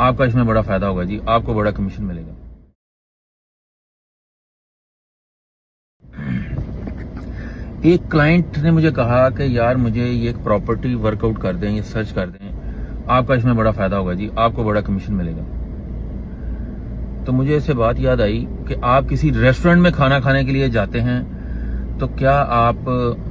आपका इसमें बड़ा फायदा होगा जी, आपको बड़ा कमीशन मिलेगा। एक क्लाइंट ने मुझे कहा कि यार मुझे ये एक प्रॉपर्टी वर्कआउट कर दें, ये सर्च कर दें, आपका इसमें बड़ा फायदा होगा जी, आपको बड़ा कमीशन मिलेगा। तो मुझे इससे बात याद आई कि आप किसी रेस्टोरेंट में खाना खाने के लिए जाते हैं तो क्या आप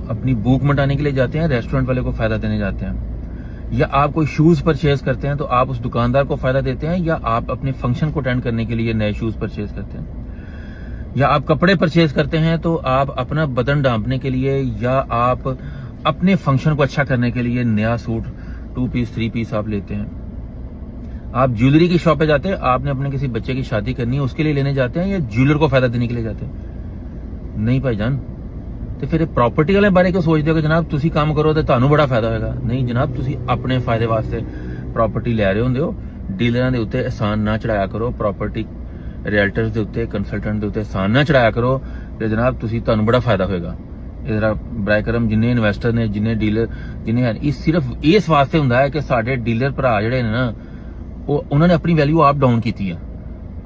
अपनी भूख मिटाने के लिए जाते हैं, रेस्टोरेंट वाले को फायदा देने जाते हैं? या आप कोई शूज परचेज करते हैं तो आप उस दुकानदार को फायदा देते हैं, या आप अपने फंक्शन को अटेंड करने के लिए नए शूज परचेज करते हैं? या आप कपड़े परचेज करते हैं तो आप अपना बदन ढांपने के लिए, या आप अपने फंक्शन को अच्छा करने के लिए नया सूट 2 पीस 3 पीस आप लेते हैं? आप ज्वेलरी की शॉप पे जाते हैं, आपने अपने किसी बच्चे की शादी करनी है उसके लिए लेने जाते हैं, या ज्वेलर को फायदा देने के लिए जाते हैं? नहीं भाईजान। तो फिर प्रॉपर्टी वाले बारे क्यों सोचते हो कि जनाब तुसी काम करो तो ਤੁਹਾਨੂੰ बड़ा फायदा होगा? नहीं जनाब, तुसी अपने फायदे वास्ते प्रॉपर्टी ले रहे होंगे हो। डीलरां दे उत्ते एहसान ना चढ़ाया करो, प्रॉपर्टी रियल्टर्स दे उत्ते, कंसल्टेंट दे उत्ते एहसान ना चढ़ाया करो कि जनाब ਤੁਹਾਨੂੰ बड़ा फायदा होगा। इधर बराए करम जिन्ने इन्वेस्टर ने, जिन्ने डीलर, जिन्ने है, इस सिर्फ इस वास्ते हुंदा है कि साडे डीलर भरा जिहड़े ने ना उन्होंने अपनी वैल्यू आप डाउन की है।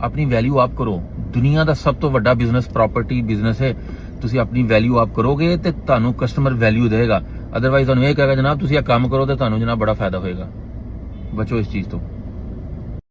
अपनी वैल्यू आप करो। दुनिया का सब तो बड़ा बिजनेस प्रॉपर्टी बिजनेस है। ਤੁਸੀਂ ਆਪਣੀ ਵੈਲਿਊ ਆਪ ਕਰੋਗੇ ਤੇ ਤੁਹਾਨੂੰ ਕਸਟਮਰ ਵੈਲਿਊ ਦੇਗਾ। ਅਦਰਵਾਈਜ਼ ਤੁਹਾਨੂੰ ਇਹ ਕਹੇਗਾ ਜਨਾਬ ਤੁਸੀਂ ਇਹ ਕੰਮ ਕਰੋ ਤੇ ਤੁਹਾਨੂੰ ਜਨਾਬ ਬੜਾ ਫਾਇਦਾ ਹੋਏਗਾ। ਬਚੋ ਇਸ ਚੀਜ਼ ਤੋਂ।